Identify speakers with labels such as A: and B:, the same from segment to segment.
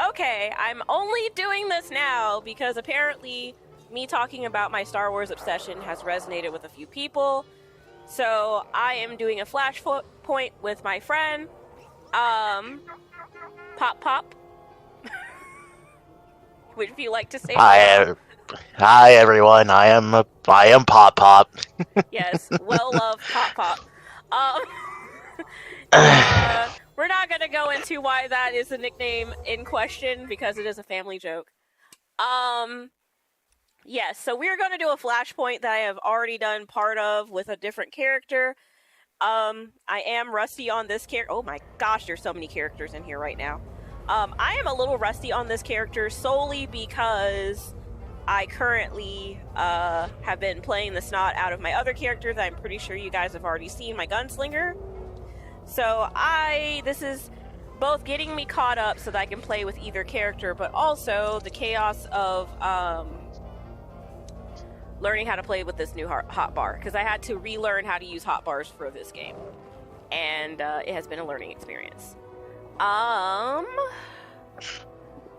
A: okay, I'm only doing this now because apparently me talking about my Star Wars obsession has resonated with a few people. So I am doing a flashpoint with my friend, Pop Pop. Would you like to say hello?
B: Hi everyone. I am Pop Pop.
A: Yes, well-loved Pop Pop. We're not going to go into why that is the nickname in question because it is a family joke. Yes, so we're going to do a flashpoint that I have already done part of with a different character. I am rusty on this character. Oh my gosh, there's so many characters in here right now. I am a little rusty on this character solely because I currently have been playing the snot out of my other character that I'm pretty sure you guys have already seen, my gunslinger. So this is both getting me caught up so that I can play with either character, but also the chaos of learning how to play with this new hotbar, because I had to relearn how to use hotbars for this game, and it has been a learning experience.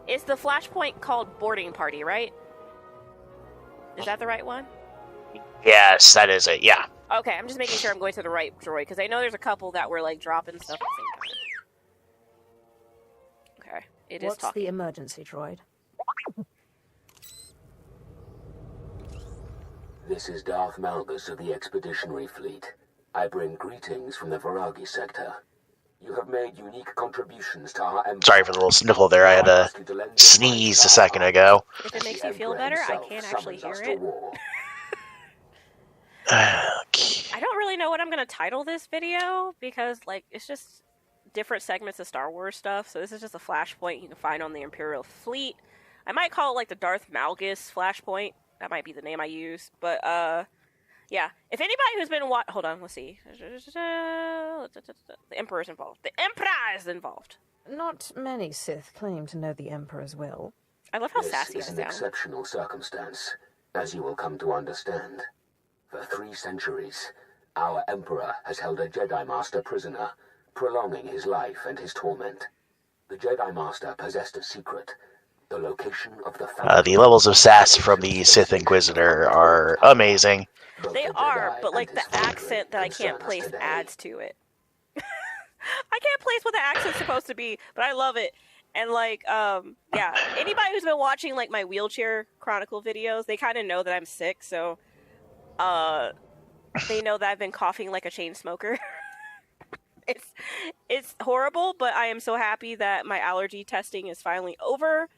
A: It's the flashpoint called Boarding Party, right? Is that the right one?
B: Yes, that is it, yeah.
A: Okay, I'm just making sure I'm going to the right droid, because I know there's a couple that were, like, dropping stuff at the same time. Okay, it is talking.
C: What's the emergency, droid?
D: This is Darth Malgus of the Expeditionary Fleet. I bring greetings from the Viragi sector. You have made unique contributions to our empire.
B: Sorry for the little sniffle there. I had to sneeze a second ago.
A: If it makes you feel better, I can't actually hear it. I don't really know what I'm going to title this video because, like, it's just different segments of Star Wars stuff. So this is just a flashpoint you can find on the Imperial Fleet. I might call it, like, the Darth Malgus flashpoint. That might be the name I use. But, yeah. If anybody who's been hold on, let's see. The Emperor's involved. The Emperor is involved.
C: Not many Sith claim to know the Emperor's will.
A: I love how sassy
D: This is an exceptional circumstance, as you will come to understand. For 3 centuries, our Emperor has held a Jedi Master prisoner, prolonging his life and his torment. The Jedi Master possessed a secret, the location of the Foundry.
B: The levels of sass from the Sith Inquisitor are amazing.
A: They are, but like the accent that I can't place adds to it. I can't place what the accent's supposed to be, but I love it. And like, yeah, anybody who's been watching like my wheelchair chronicle videos, they kind of know that I'm sick, so they know that I've been coughing like a chain smoker. It's horrible, but I am so happy that my allergy testing is finally over,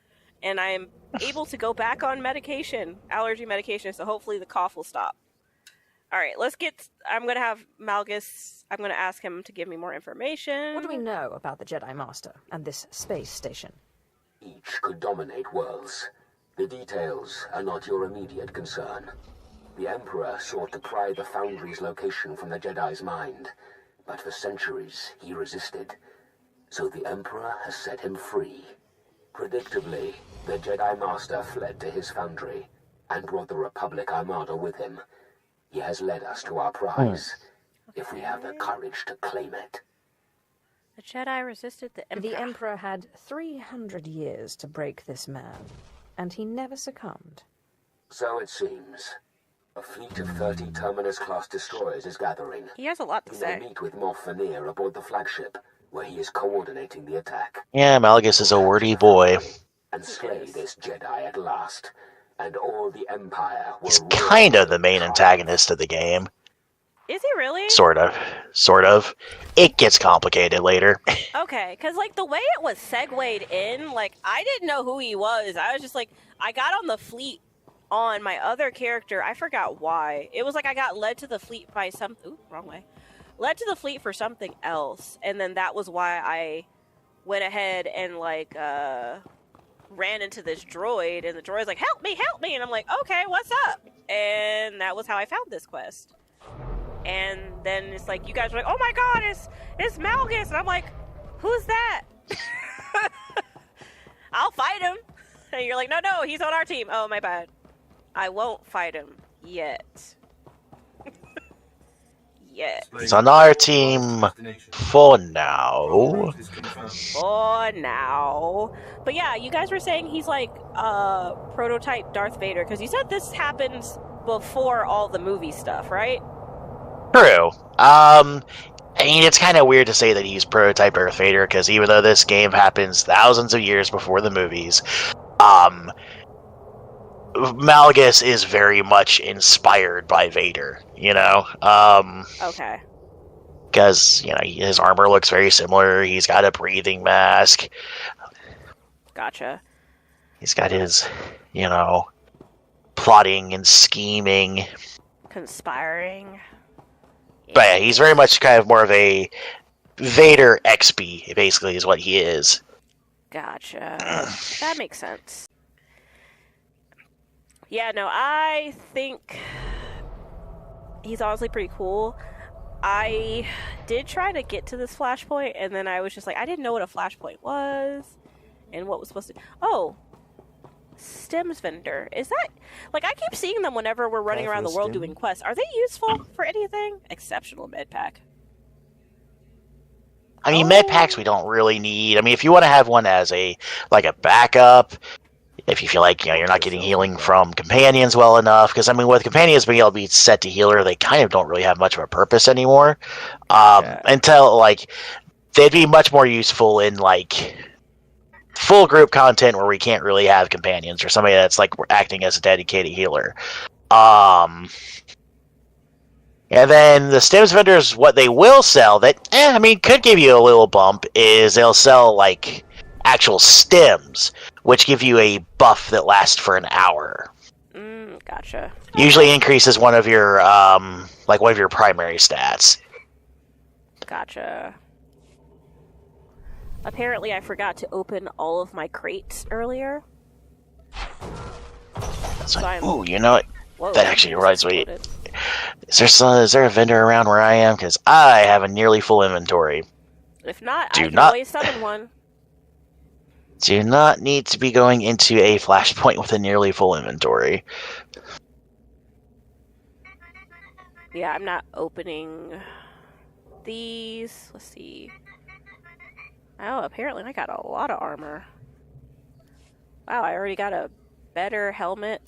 A: and I am able to go back on medication, allergy medication, so hopefully the cough will stop. All right, I'm going to have Malgus, I'm going to ask him to give me more information.
C: What do we know about the Jedi Master and this space station?
D: Each could dominate worlds. The details are not your immediate concern. The Emperor sought to pry the Foundry's location from the Jedi's mind, but for centuries he resisted. So the Emperor has set him free. Predictably, the Jedi Master fled to his Foundry and brought the Republic Armada with him. He has led us to our prize, if we have the courage to claim it.
A: The Jedi resisted the Emperor.
C: The Emperor had 300 years to break this man, and he never succumbed.
D: So it seems. A fleet of 30 Terminus-class destroyers is gathering.
A: He has a lot to say.
D: He may meet with Moff Vanir aboard the flagship, where he is coordinating the attack.
B: Yeah, Malgus is a wordy boy.
D: And slay this Jedi at last. And all the Empire will...
B: He's kind of the main antagonist of the game.
A: Is he really?
B: Sort of. It gets complicated later.
A: Okay, because, like, the way it was segued in, like, I didn't know who he was. I was just, like, I got on the fleet on my other character. I forgot why. It was like I got led to the fleet by some... Ooh, wrong way. Led to the fleet for something else. And then that was why I went ahead and, like, ran into this droid, and the droid's like, help me, and I'm like, okay, what's up? And that was how I found this quest. And then it's like, you guys were like, oh my god, it's Malgus, and I'm like, who's that? I'll fight him. And you're like, no, he's on our team. Oh, my bad. I won't fight him yet. yet.
B: He's on our team for now.
A: For now. But yeah, you guys were saying he's like prototype Darth Vader, because you said this happens before all the movie stuff, right?
B: True. I mean, it's kind of weird to say that he's prototype Darth Vader, because even though this game happens thousands of years before the movies, Malgus is very much inspired by Vader, you know?
A: Okay.
B: Because, you know, his armor looks very similar. He's got a breathing mask.
A: Gotcha.
B: He's got his, you know, plotting and scheming.
A: Conspiring.
B: But yeah, he's very much kind of more of a Vader XP, basically, is what he is.
A: Gotcha. That makes sense. Yeah, no, I think he's honestly pretty cool. I did try to get to this flashpoint, and then I was just like, I didn't know what a flashpoint was, and what was supposed to... Oh, Stems vendor. Is that... Like, I keep seeing them whenever we're running around the world doing quests. Are they useful for anything? Exceptional med pack.
B: I mean, med packs we don't really need. I mean, if you want to have one as a backup, if you feel like, you know, you're not getting healing from companions well enough, because I mean, with companions being able to be set to healer, they kind of don't really have much of a purpose anymore. Until, like, they'd be much more useful in, like, full group content where we can't really have companions, or somebody that's, like, acting as a dedicated healer. And then the stems vendors, what they will sell that, I mean, could give you a little bump, is they'll sell, like, actual stems, which give you a buff that lasts for an hour.
A: Gotcha.
B: Usually increases one of your, like, one of your primary stats.
A: Gotcha. Apparently, I forgot to open all of my crates earlier.
B: That's like, ooh, you know what?
A: Whoa,
B: that actually reminds me. Is there a vendor around where I am? Because I have a nearly full inventory.
A: If not, I can always summon one.
B: Do not need to be going into a flashpoint with a nearly full inventory.
A: Yeah, I'm not opening these. Let's see. Oh, apparently I got a lot of armor. Wow, I already got a better helmet.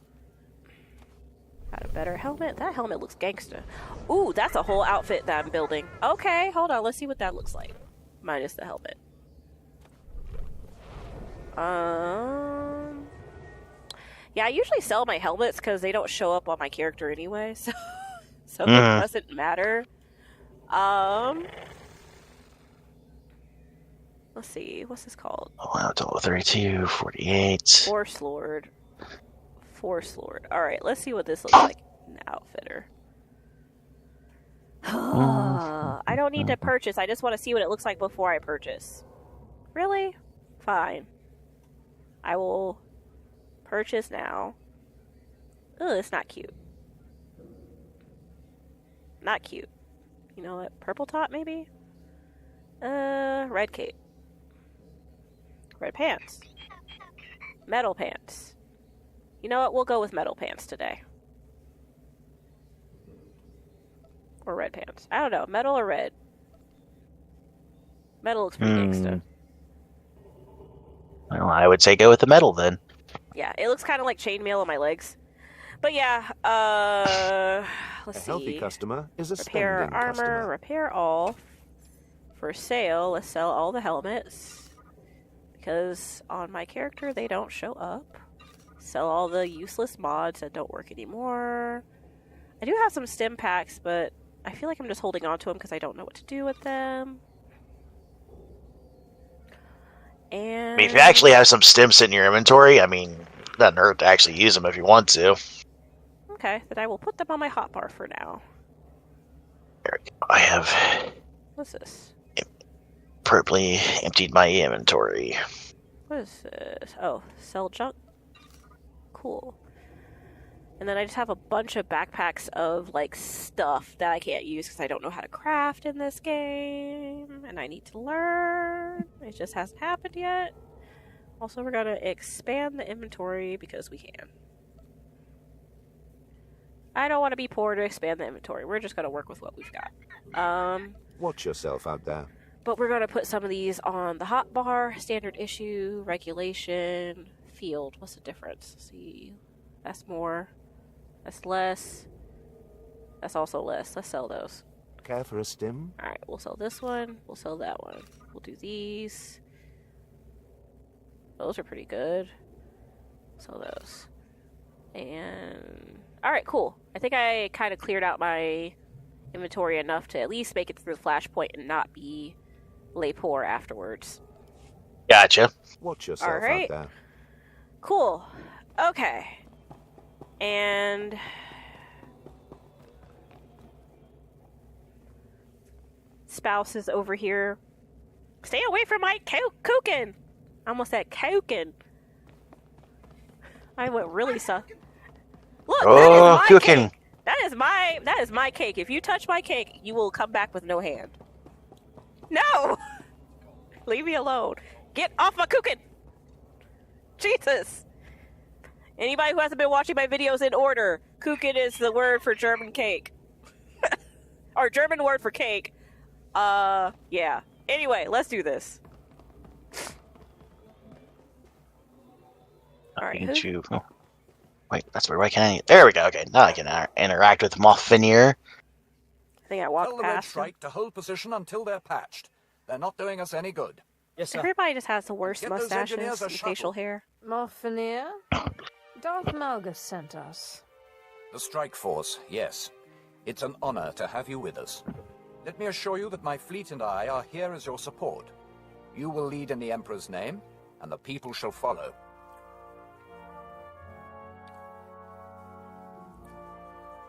A: Got a better helmet? That helmet looks gangsta. Ooh, that's a whole outfit that I'm building. Okay, hold on. Let's see what that looks like. Minus the helmet. Yeah, I usually sell my helmets because they don't show up on my character anyway, so it doesn't matter. Let's see, what's this called?
B: Oh, wow, total 32, 48.
A: Force Lord. Alright, let's see what this looks like. An outfitter. I don't need to purchase, I just want to see what it looks like before I purchase. Really? Fine. I will purchase now. Ugh, it's not cute. Not cute. You know what? Purple top, maybe? Red cape. Red pants. Metal pants. You know what? We'll go with metal pants today. Or red pants. I don't know. Metal or red? Metal looks pretty gangsta.
B: Well, I would say go with the metal then.
A: Yeah, it looks kind of like chainmail on my legs. But yeah, let's see.
E: A healthy customer is a
A: repair
E: spending
A: armor,
E: customer.
A: repair all. For sale, let's sell all the helmets. Because on my character, they don't show up. Sell all the useless mods that don't work anymore. I do have some stim packs, but I feel like I'm just holding on to them because I don't know what to do with them. And
B: I mean, if you actually have some stims in your inventory, I mean, it doesn't hurt to actually use them if you want to.
A: okay, then I will put them on my hotbar for now.
B: There we go. I have
A: What's this?
B: purposely emptied my inventory.
A: What is this? Oh, sell junk. Cool. And then I just have a bunch of backpacks of, like, stuff that I can't use because I don't know how to craft in this game. And I need to learn. It just hasn't happened yet. Also, we're going to expand the inventory because we can. I don't want to be poor to expand the inventory. We're just going to work with what we've got.
E: Watch yourself out there.
A: But we're going to put some of these on the hotbar, standard issue, regulation, field. What's the difference? See, that's more. That's less. That's also less. Let's sell those.
E: Care for a stim?
A: Alright, we'll sell this one. We'll sell that one. We'll do these. Those are pretty good. Sell those. And... Alright, cool. I think I kind of cleared out my inventory enough to at least make it through the flashpoint and not be lay poor afterwards.
B: Gotcha.
E: Watch yourself
A: Alright.
E: out there.
A: Cool. Okay. And... Spouse is over here. Stay away from my Kukin! I almost said Kukin. I went really sus. Look,
B: Oh,
A: that is my
B: Kukin.
A: cake. That is my cake. If you touch my cake, you will come back with no hand. No! Leave me alone. Get off my Kukin! Jesus! Anybody who hasn't been watching my videos in order, Kukin is the word for German cake. Or German word for cake. Yeah. Anyway, let's do this. Alright,
B: Can't you... oh. Wait, that's where I can... There we go, okay. Now I can interact with Moff Veneer.
A: I think I
F: Tell
A: walked
F: the Red
A: past him.
F: Strike to hold position until they're patched. They're not doing us any good.
G: Yes, sir.
A: Everybody just has the worst
F: Get those
A: mustaches
F: engineers a
A: and
F: shuttle.
A: facial hair.
C: Morphinier? Darth Malgus sent us.
F: The Strike Force, yes. It's an honor to have you with us. Let me assure you that my fleet and I are here as your support. You will lead in the Emperor's name, and the people shall follow.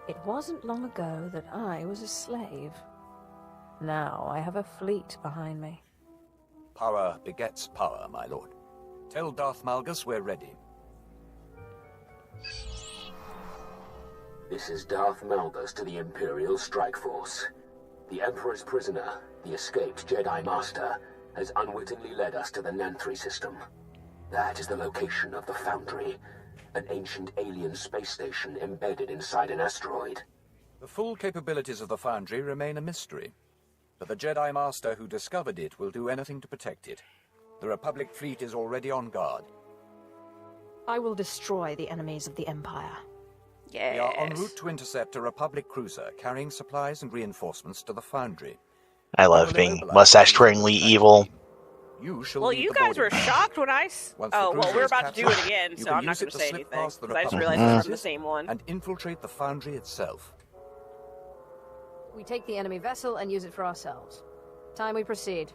C: It wasn't long ago that I was a slave. Now I have a fleet behind me.
F: Power begets power, my lord. Tell Darth Malgus we're ready.
D: This is Darth Malgus to the Imperial Strike Force. The Emperor's prisoner, the escaped Jedi Master, has unwittingly led us to the Nanthri system. That is the location of the Foundry, an ancient alien space station embedded inside an asteroid.
F: The full capabilities of the Foundry remain a mystery, but the Jedi Master who discovered it will do anything to protect it. The Republic fleet is already on guard.
C: I will destroy the enemies of the Empire.
A: Yes.
F: We are en route to intercept a Republic cruiser carrying supplies and reinforcements to the Foundry.
B: I love being mustache-twirlingly evil.
F: You shall
A: Well,
F: lead
A: you
F: the
A: guys were
F: boarding.
A: shocked when I...
F: Once the
A: Oh, well,
F: cruiser
A: we're
F: is
A: about to do
F: captured,
A: it again,
F: you
A: so
F: can
A: I'm not
F: use
A: going
F: it
A: to
F: to
A: say
F: slip
A: anything.
F: past the
A: 'Cause I just
F: Republic
A: realized it's from the
F: forces
A: same one.
F: and infiltrate the Foundry itself.
C: We take the enemy vessel and use it for ourselves. Time we proceed.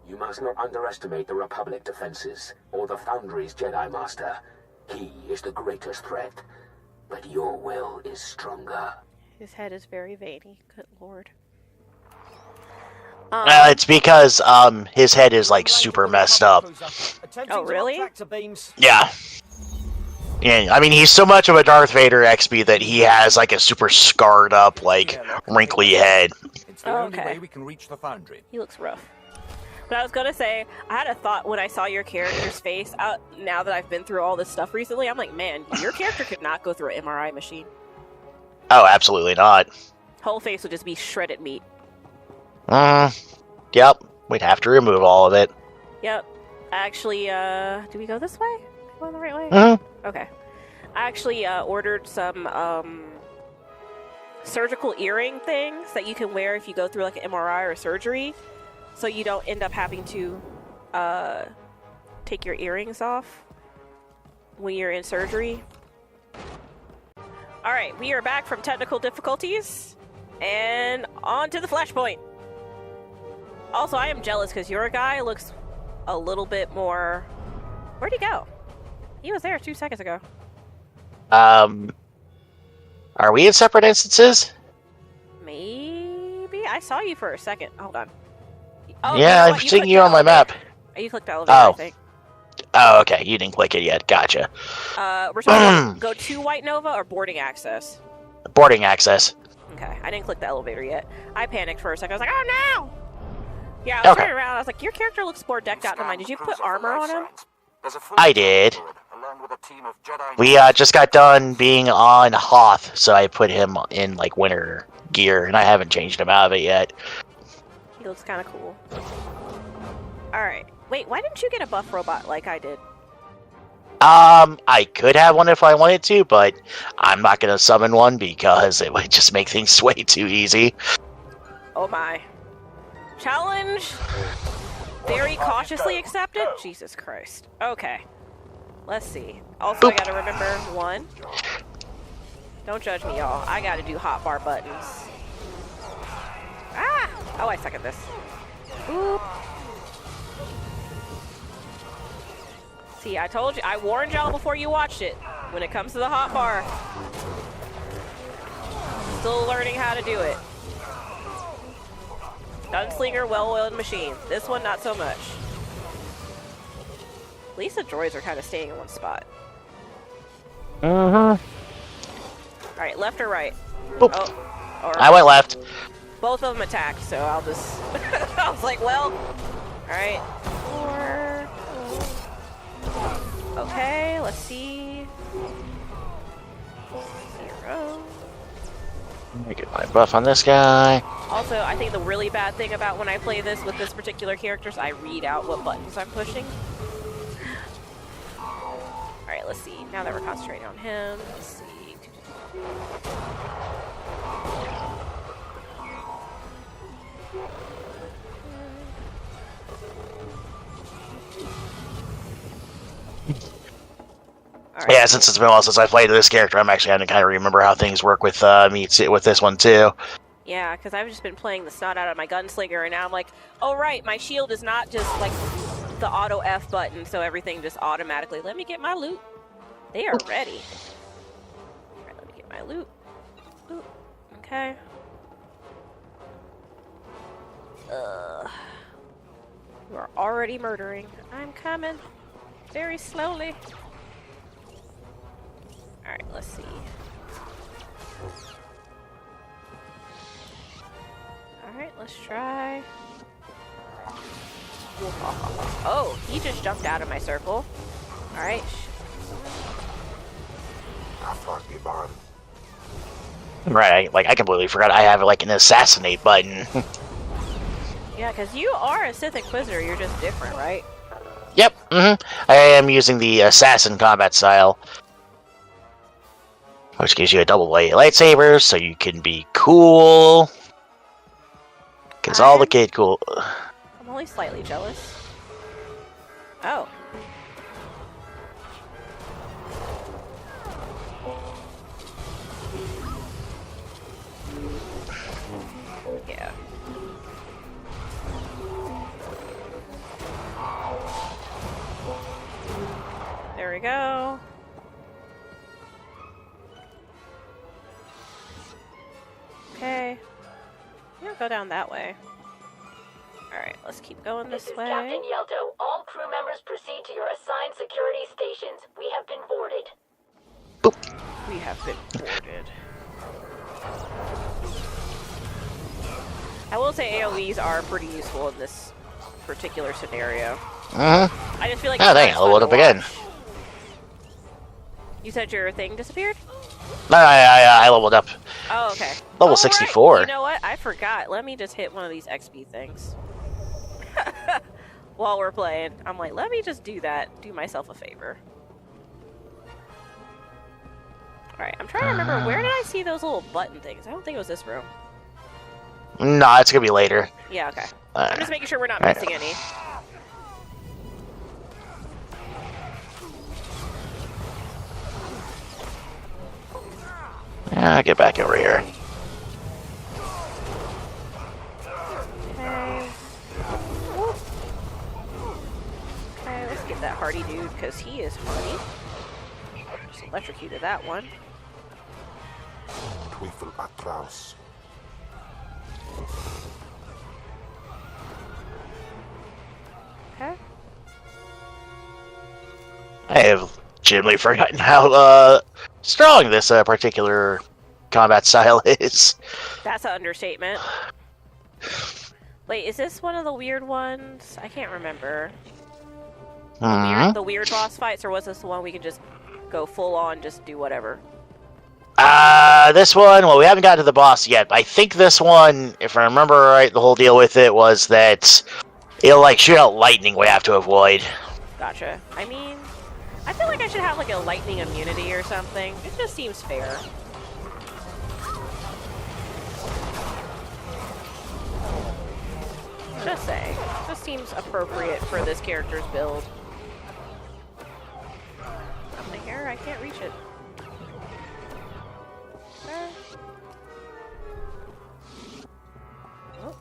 D: You must not underestimate the Republic defenses, or the Foundry's Jedi Master. He is the greatest threat, but your will is stronger.
A: His head is very veiny. Good lord.
B: It's because his head is like super messed up.
A: Oh, really?
B: Yeah. Yeah, I mean he's so much of a Darth Vader XP that he has like a super scarred up, like wrinkly head.
F: It's the
A: Oh,
F: only
A: okay.
F: way we can reach the Foundry.
A: He looks rough. But I was gonna say, I had a thought when I saw your character's face. Now that I've been through all this stuff recently, I'm like, man, your character could not go through an MRI machine.
B: Oh, absolutely not.
A: Whole face would just be shredded meat.
B: Yep. We'd have to remove all of it.
A: Yep. Actually, do we go this way? Going the right way?
B: Mm-hmm.
A: Okay. I actually ordered some surgical earring things that you can wear if you go through like an MRI or surgery, so you don't end up having to take your earrings off when you're in surgery. Alright, we are back from technical difficulties and on to the flashpoint. Also, I am jealous because your guy looks a little bit more... Where'd he go? He was there 2 seconds ago.
B: Are we in separate instances?
A: Maybe? I saw you for a second. Hold on. Oh,
B: Yeah,
A: you know
B: I'm
A: what? You
B: seeing
A: clicked
B: you
A: the
B: on my
A: elevator.
B: map.
A: You clicked the elevator, I think.
B: Oh, okay. You didn't click it yet. Gotcha.
A: We're supposed to go to White Nova or boarding access?
B: Boarding access.
A: Okay, I didn't click the elevator yet. I panicked for a second. I was like, oh no! Yeah, I was turning around. I was like, your character looks more decked out than mine. Did you put armor on him?
B: I did.
F: returned with a team of Jedi.
B: We just got done being on Hoth, so I put him in like winter gear, and I haven't changed him out of it yet.
A: He looks kind of cool. Alright. Wait, why didn't you get a buff robot like I did?
B: I could have one if I wanted to, but I'm not gonna summon one because it would just make things way too easy.
A: Oh my. Challenge very cautiously accepted? Jesus Christ. Okay. Let's see. Also, I gotta remember, one. Don't judge me, y'all. I gotta do hotbar buttons. Ah! Oh, I suck at this. Boop. See, I told you. I warned y'all before you watched it. When it comes to the hotbar. Still learning how to do it. Gunslinger, well-oiled machine. This one, not so much. At least the droids are kind of staying in one spot.
B: Uh-huh.
A: Alright, left or right?
B: Boop.
A: Oh, or
B: I went left.
A: both of them attacked, so I'll just... I was like, well... Alright. 4... Okay, let's see... 0...
B: Let me get my buff on this guy.
A: Also, I think the really bad thing about when I play this with this particular character is I read out what buttons I'm pushing. Alright, let's see. Now that we're concentrating on him, let's see. All right.
B: Yeah, since it's been a while since I played this character, I'm actually having to kind of remember how things work with me with this one too.
A: Yeah, because I've just been playing the snot out of my gunslinger, and now I'm like, oh right, my shield is not just like the auto F button, so everything just automatically. Let me get my loot. They are ready. All right, let me get my loot. Loot. Okay. You are already murdering. I'm coming. Very slowly. Alright, let's see. Alright, let's try. Oh, he just jumped out of my circle. Alright.
B: Right, like I completely forgot I have like an assassinate button.
A: Yeah, because you are a Sith Inquisitor, you're just different, right?
B: Yep, I am using the assassin combat style, which gives you a double-bladed lightsaber, so you can be cool. Because all the kid cool.
A: I'm only slightly jealous. Oh. Yeah. There we go. Okay. Yeah, go down that way. Alright, let's keep going this way.
G: Captain Yelto. All crew members proceed to your assigned security stations. We have been boarded.
B: Boop.
A: We have been boarded. I will say AoEs are pretty useful in this particular scenario. I just feel like
B: Oh, dang, I leveled up again.
A: You said your thing disappeared?
B: No, I leveled up.
A: Oh, okay.
B: Level
A: Right.
B: 64.
A: You know what? I forgot. Let me just hit one of these XP things. While we're playing. I'm like, let me just do that. Do myself a favor. Alright, I'm trying to remember, where did I see those little button things? I don't think it was this room.
B: No, it's gonna be later.
A: Yeah, okay. I'm just making sure we're not
B: Alright.
A: missing any.
B: Yeah, I'll get back over here.
A: Okay. Okay, let's get that hardy dude, because he is hardy. Just electrocuted that one.
E: Teufel atrás.
A: Okay.
B: I have legitimately forgotten how strong this particular combat style is.
A: That's an understatement. Wait, is this one of the weird ones? I can't remember. The weird boss fights, or was this the one we can just go full on, just do whatever?
B: This one, well, we haven't gotten to the boss yet. But I think this one, if I remember right, the whole deal with it was that it'll, like, shoot out lightning we have to avoid.
A: Gotcha. I mean, I feel like I should have, like, a lightning immunity or something. It just seems fair. Just saying. This seems appropriate for this character's build. Something here? I can't reach it. Oh.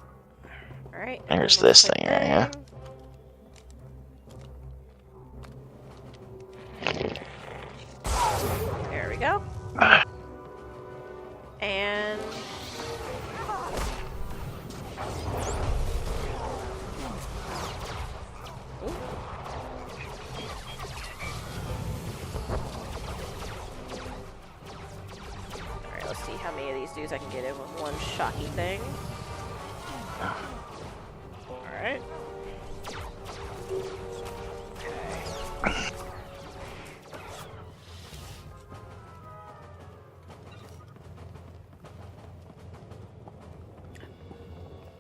A: Alright.
B: There's this thing right here.
A: There we go. And... Alright, let's see how many of these dudes I can get in with one shocky thing. Alright.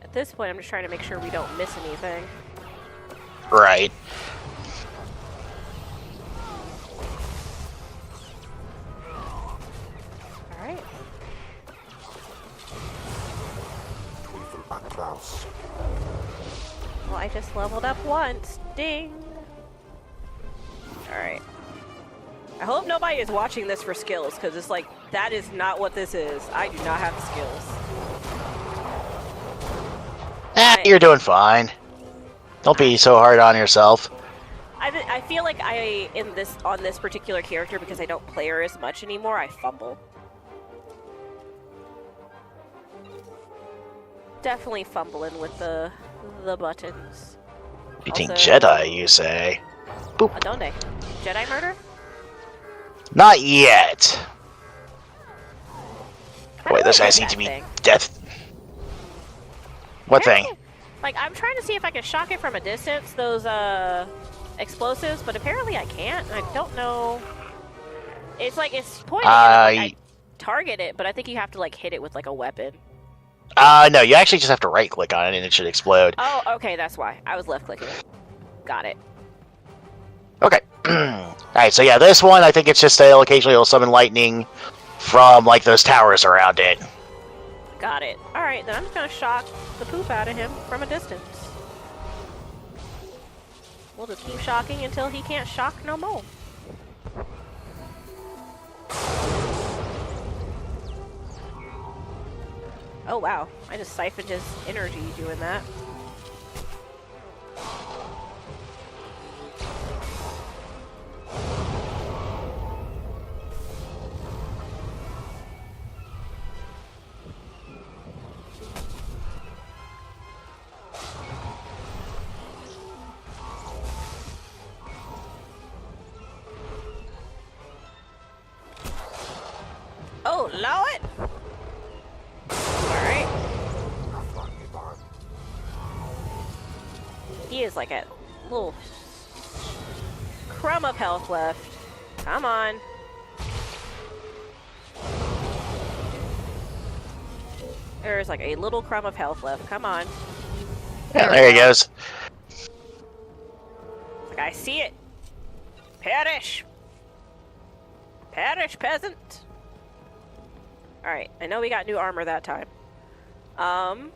A: At this point, I'm just trying to make sure we don't miss anything.
B: Right.
A: Alright. Well, I just leveled up once. Ding! Alright. I hope nobody is watching this for skills, because it's like, that is not what this is. I do not have the skills.
B: You're doing fine. Don't be so hard on yourself.
A: I feel like on this particular character, because I don't play her as much anymore, I fumble. Definitely fumbling with the buttons.
B: You think
A: Also-
B: Jedi, you say? Boop.
A: Adonde? Jedi murder?
B: Not yet.
A: Kinda
B: Wait, those
A: like
B: guys
A: that
B: need to be
A: thing.
B: death. What thing?
A: Like, I'm trying to see if I can shock it from a distance, those, explosives, but apparently I can't. I don't know. It's like, it's pointing at it, like I target it, but I think you have to, like, hit it with, like, a weapon.
B: No, you actually just have to right-click on it and it should explode.
A: Oh, okay, that's why. I was left-clicking it. Got it.
B: Okay. Alright, so yeah, this one, I think it's just occasionally it'll summon lightning from, like, those towers around it.
A: Got it. Alright, then I'm just gonna shock the poop out of him from a distance. We'll just keep shocking until he can't shock no more. Oh wow, I just siphoned his energy doing that. Oh, Lord! Alright. He is like a little crumb of health left. Come on. There's like a little crumb of health left. Come on.
B: Yeah, there he goes.
A: Like, I see it. Perish. Perish, peasant. Alright, I know we got new armor that time. Oh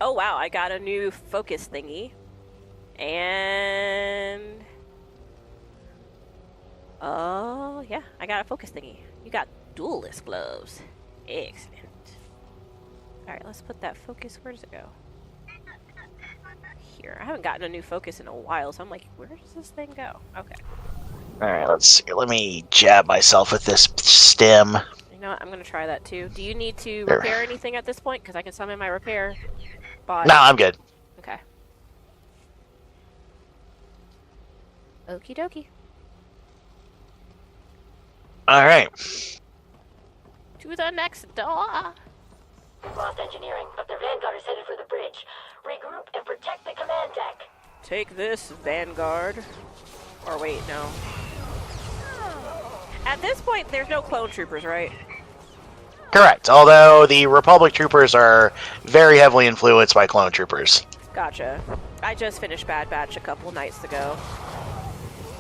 A: wow, I got a new focus thingy. And... oh, yeah, I got a focus thingy. You got duelist gloves. Excellent. Alright, let's put that focus. Where does it go? Here. I haven't gotten a new focus in a while, so I'm like, where does this thing go? Okay.
B: Alright, let's see. Let me jab myself with this stem.
A: You know what? I'm gonna try that too. Do you need to
B: There.
A: repair anything at this point? Because I can summon my repair bot.
B: No, I'm good.
A: Okay. Okie dokie.
B: Alright.
A: To the next door.
G: Lost engineering, but their vanguard is headed for the bridge. Regroup and protect the command deck.
A: Take this, Vanguard. Or wait, no. At this point, there's no clone troopers, right?
B: Correct. Although the Republic troopers are very heavily influenced by clone troopers.
A: Gotcha. I just finished Bad Batch a couple nights ago.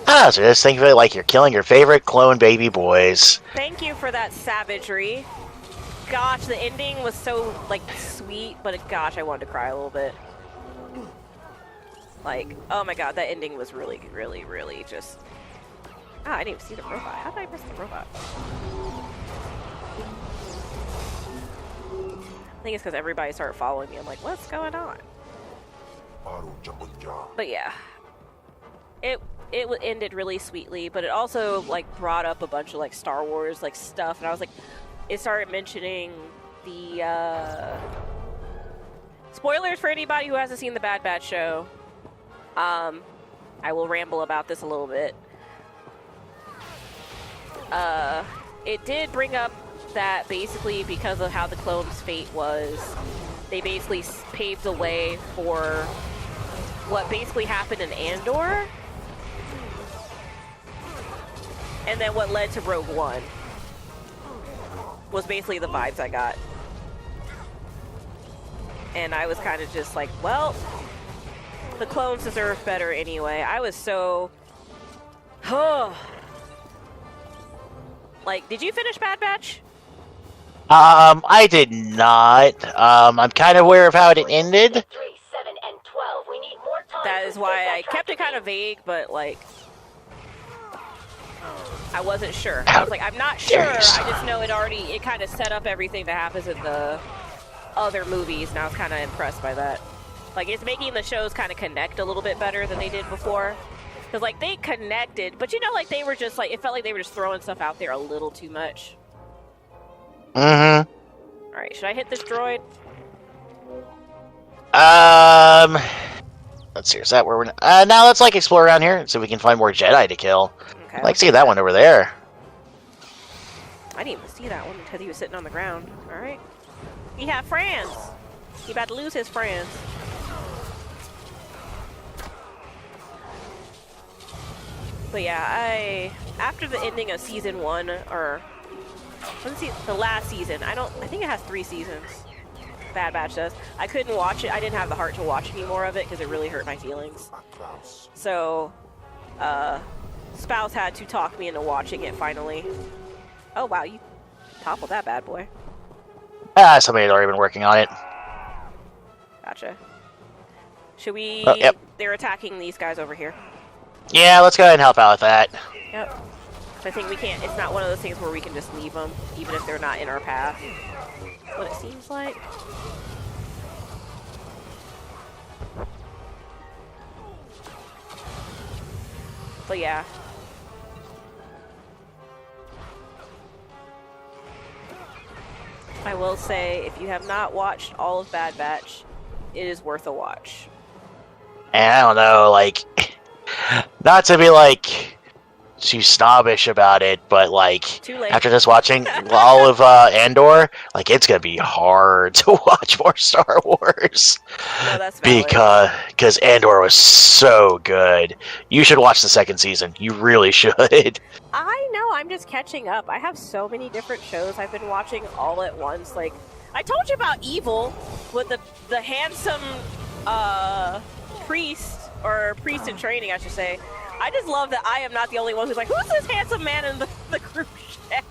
B: Ah, so just think of it like you're killing your favorite clone baby boys.
A: Thank you for that savagery. Gosh, the ending was so, like, sweet, but gosh, I wanted to cry a little bit. Like, oh my god, that ending was really, really, really just... Ah, I didn't even see the robot. How did I miss the robot? I think it's because everybody started following me. I'm like, what's going on? But yeah. It ended really sweetly, but it also, like, brought up a bunch of, like, Star Wars, like, stuff, and I was like... It started mentioning the, spoilers for anybody who hasn't seen the Bad Batch show. I will ramble about this a little bit. It did bring up that basically because of how the clones' fate was, they basically paved the way for what basically happened in Andor. And then what led to Rogue One. Was basically the vibes I got. And I was kind of just like, well, the clones deserve better anyway. I was so... Like, did you finish Bad Batch?
B: I did not. I'm kind of aware of how it ended.
G: 3, 7, and 12. We need more time.
A: That is why I kept it kind of vague, but like... I wasn't sure. I was like, I'm not sure. I just know it kind of set up everything that happens in the other movies, and I was kind of impressed by that. Like, it's making the shows kind of connect a little bit better than they did before. Because, like, they connected, but you know, like, they were just, like, it felt like they were just throwing stuff out there a little too much.
B: Mm-hmm.
A: Alright, should I hit this droid?
B: Let's see, is that where we're... now let's, like, explore around here, so we can find more Jedi to kill.
A: Okay.
B: I like see that one over there.
A: I didn't even see that one because he was sitting on the ground. Alright. He had friends. He about to lose his friends. But yeah, after the ending of season 1, or let's see, the last season, I think it has 3 seasons. Bad Batch does. I couldn't watch it. I didn't have the heart to watch any more of it because it really hurt my feelings. So, Spouse had to talk me into watching it finally. Oh wow, you toppled that bad boy.
B: Somebody had already been working on it.
A: Gotcha. Should we...
B: Oh, yep.
A: They're attacking these guys over here.
B: Yeah, let's go ahead and help out with that.
A: Yep. I think we can't... It's not one of those things where we can just leave them, even if they're not in our path. What it seems like. But yeah. I will say, if you have not watched all of Bad Batch, it is worth a watch.
B: And I don't know, like, not to be, like, too snobbish about it, but, like,
A: Too late.
B: after just watching all of Andor, like, it's gonna be hard to watch more Star Wars.
A: No, that's valid.
B: Because Andor was so good. You should watch the 2nd season. You really should.
A: I know, I'm just catching up. I have so many different shows I've been watching all at once. Like, I told you about Evil with the handsome priest, or priest in training, I should say. I just love that I am not the only one who's like, who's this handsome man in the cruise ship?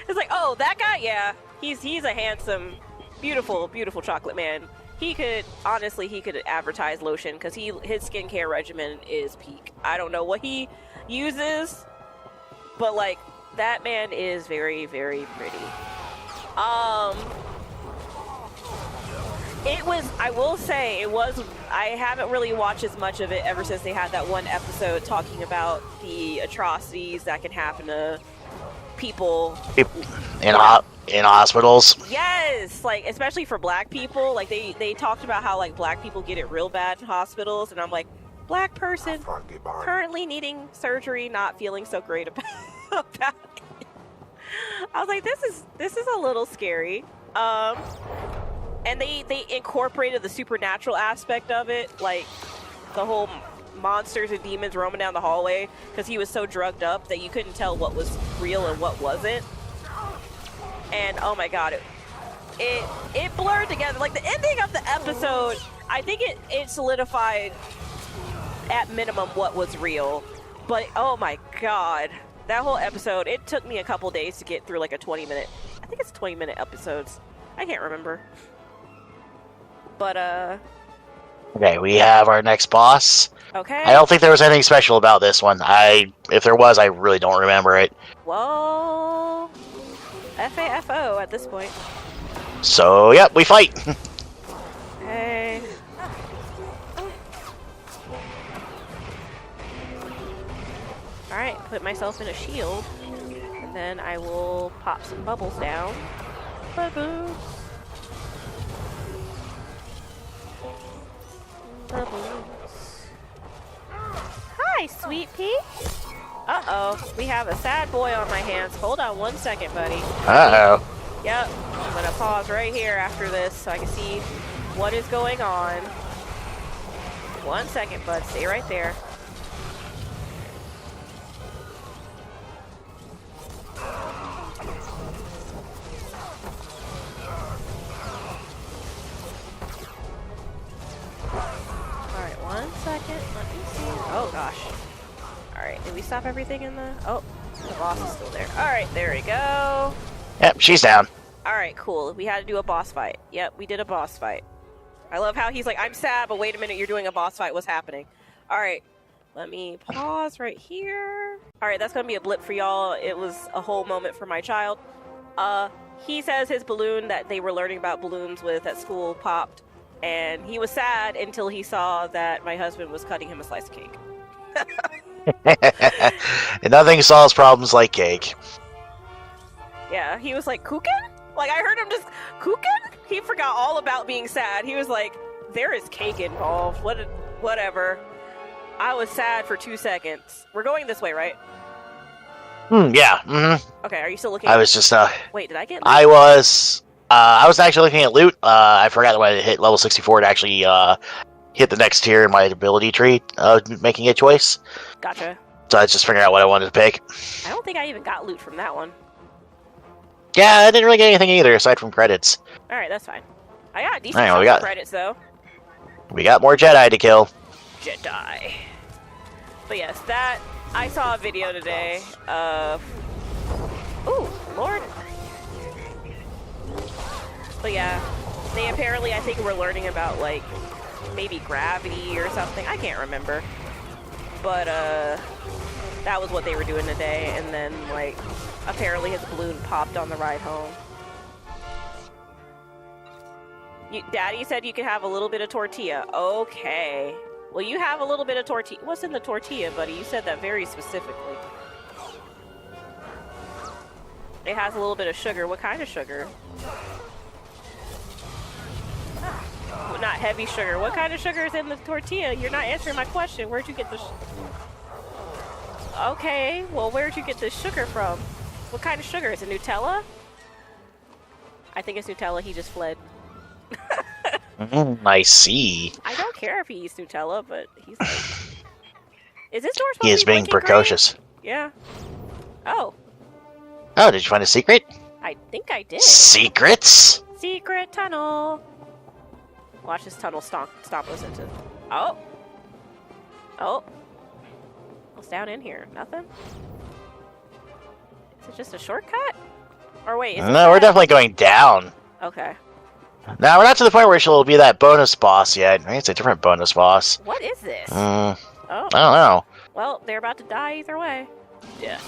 A: It's like, oh, that guy? Yeah, he's a handsome, beautiful, beautiful chocolate man. He could advertise lotion because his skincare regimen is peak. I don't know what he uses, but like, that man is very, very pretty. I will say, I haven't really watched as much of it ever since they had that one episode talking about the atrocities that can happen to people
B: in hospitals.
A: Yes, like, especially for black people. Like, they talked about how, like, black people get it real bad in hospitals, and I'm like, black person currently needing surgery, not feeling so great about it. I was like, this is a little scary. And they incorporated the supernatural aspect of it, like the whole monsters and demons roaming down the hallway because he was so drugged up that you couldn't tell what was real and what wasn't. And oh my god, it blurred together. Like the ending of the episode, I think it solidified at minimum what was real. But oh my god, that whole episode, it took me a couple days to get through like a 20-minute. I think it's 20-minute episodes. I can't remember. But
B: Okay, we have our next boss.
A: okay.
B: I don't think there was anything special about this one. If there was, I really don't remember it.
A: Well, FAFO at this point.
B: So, yep, we fight.
A: Hey. Alright, put myself in a shield. And then I will pop some bubbles down. Bubbles. Bubbles. Hi, sweet pea. Uh-oh, we have a sad boy on my hands. Hold on one second, buddy.
B: Uh-oh.
A: Yep, I'm gonna pause right here after this so I can see what is going on. 1 second, bud. Stay right there. Alright, 1 second. Let me see. Oh, gosh. Alright, did we stop everything in the... Oh, the boss is still there. Alright, there we go.
B: Yep, she's down.
A: Alright, cool. We had to do a boss fight. Yep, we did a boss fight. I love how he's like, I'm sad, but wait a minute, you're doing a boss fight. What's happening? Alright, let me pause right here. Alright, that's gonna be a blip for y'all. It was a whole moment for my child. He says his balloon that they were learning about balloons with at school popped, and he was sad until he saw that my husband was cutting him a slice of cake.
B: And nothing solves problems like cake.
A: Yeah, he was like, cooking? Like, I heard him just, cooking? He forgot all about being sad. He was like, there is cake involved. Whatever. I was sad for 2 seconds. We're going this way, right?
B: Yeah. Mm-hmm.
A: Okay, are you still looking?
B: I was just,
A: Wait, did I get...
B: I was actually looking at loot. I forgot that when I hit level 64 to actually, hit the next tier in my ability tree, making a choice.
A: Gotcha.
B: So I was just figuring out what I wanted to pick.
A: I don't think I even got loot from that one.
B: Yeah, I didn't really get anything either, aside from credits.
A: Alright, that's fine. I got decent
B: Alright, well,
A: credits, though.
B: We got more Jedi to kill.
A: Jedi. But yes, that... I saw a video today of... Ooh, Lord. But yeah, they apparently, I think, were learning about, like, maybe gravity or something. I can't remember. But, that was what they were doing today, and then, like, apparently his balloon popped on the ride home. Daddy said you could have a little bit of tortilla. Okay. Well, you have a little bit of tortilla. What's in the tortilla, buddy? You said that very specifically. It has a little bit of sugar. What kind of sugar? Well, not heavy sugar. What kind of sugar is in the tortilla? You're not answering my question. Where'd you get the... Okay, well, where'd you get this sugar from? What kind of sugar? Is it Nutella? I think it's Nutella. He just fled.
B: I see.
A: I don't care if he eats Nutella, but he's like... Is this door supposed
B: He is
A: to be
B: being
A: blinking
B: precocious.
A: green? Yeah. Oh.
B: Oh, did you find a secret?
A: I think I did.
B: Secrets?
A: Secret tunnel. Watch this tunnel stop us into... Oh. Oh. What's down in here? Nothing? Is it just a shortcut? Or wait, is it
B: No, we're definitely going down.
A: Okay.
B: Now, we're not to the point where she'll be that bonus boss yet. I think it's a different bonus boss.
A: What is this?
B: Oh.
A: Oh.
B: I don't know.
A: Well, they're about to die either way.
B: Yeah.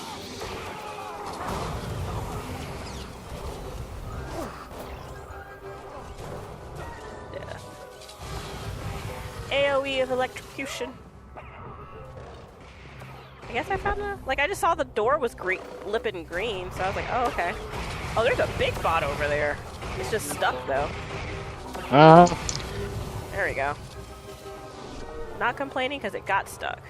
A: AoE of electrocution. I guess I found the... Like, I just saw the door was flipping green, so I was like, oh, okay. Oh, there's a big bot over there. It's just stuck, though. There we go. Not complaining because it got stuck.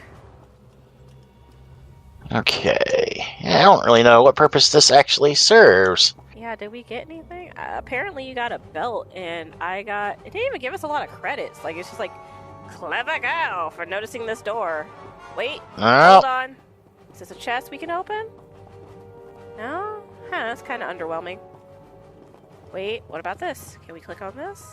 B: Okay. Yeah, I don't really know what purpose this actually serves.
A: Yeah, did we get anything? Apparently you got a belt, and I got... It didn't even give us a lot of credits. Like, it's just like Clever girl for noticing this door. Wait,
B: Oh.
A: hold on. Is this a chest we can open? No? Huh, that's kind of underwhelming. Wait, what about this? Can we click on this?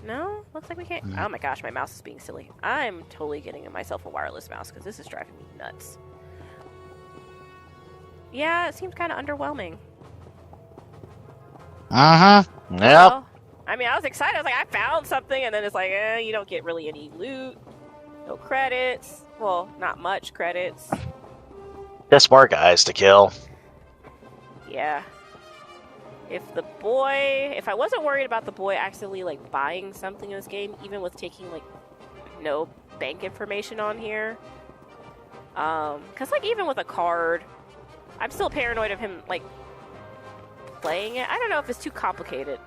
A: No? Looks like we can't. Oh my gosh, my mouse is being silly. I'm totally getting myself a wireless mouse because this is driving me nuts. Yeah, it seems kind of underwhelming.
B: Yep.
A: Well, I mean, I was excited. I was like, I found something, and then it's like, you don't get really any loot. No credits. Well, not much credits.
B: Just more guys to kill.
A: Yeah. If I wasn't worried about the boy accidentally, like, buying something in this game, even with taking, like, no bank information on here. Because, like, even with a card, I'm still paranoid of him, like, playing it. I don't know if it's too complicated.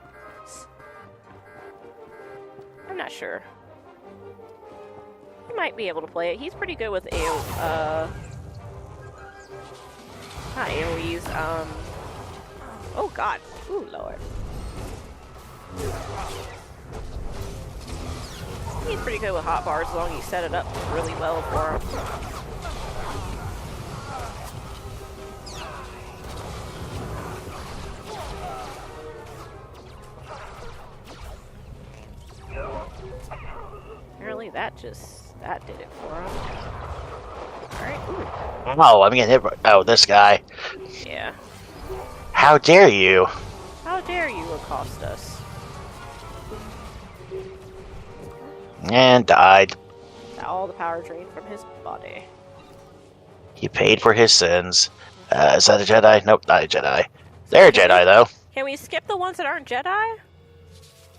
A: I'm not sure. He might be able to play it. He's pretty good with not AoEs, oh god. Ooh, lord. He's pretty good with hotbars as long as you set it up really well for him. Apparently that did it for him. Alright, ooh.
B: Oh, I'm getting hit by... Oh, this guy.
A: Yeah.
B: How dare you?
A: How dare you accost us?
B: And died.
A: All the power drained from his body.
B: He paid for his sins. Is that a Jedi? Nope, not a Jedi. They're a Jedi, though.
A: Can we skip the ones that aren't Jedi?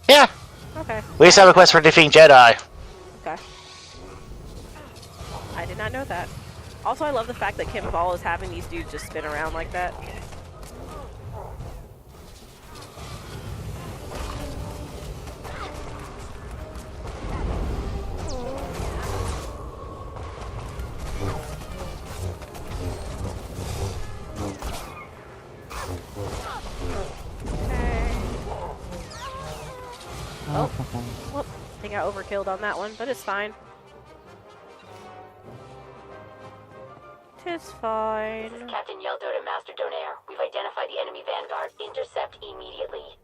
B: Yeah.
A: Okay.
B: We just have a quest for defeating Jedi.
A: Okay. I did not know that. Also, I love the fact that Kim Ball is having these dudes just spin around like that. Oh, whoop. I think I overkilled on that one, but it's fine. Tis fine.
G: This is Captain Yeldo to Master Donaire. We've identified the enemy vanguard. Intercept immediately.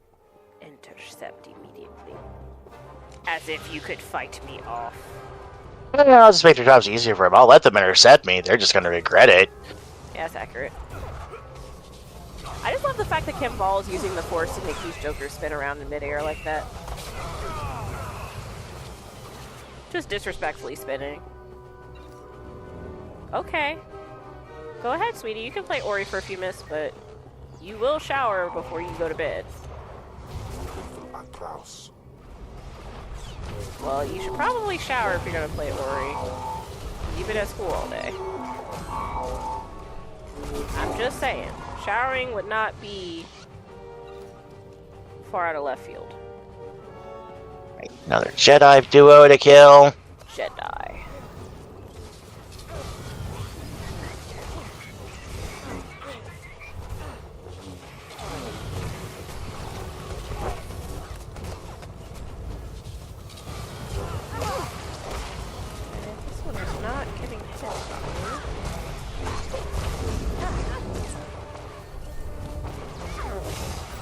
A: Intercept immediately. As if you could fight me off.
B: Yeah, I'll just make their jobs easier for them. I'll let them intercept me. They're just going to regret it.
A: Yeah, that's accurate. I just love the fact that Kim Ball is using the Force to make these jokers spin around in midair like that. Just disrespectfully spinning. Okay. Go ahead, sweetie. You can play Ori for a few minutes, but you will shower before you go to bed. Well, you should probably shower if you're going to play Ori. You've been at school all day. I'm just saying. Showering would not be far out of left field.
B: Right, another Jedi duo to kill.
A: Jedi. This one is not getting hit by me.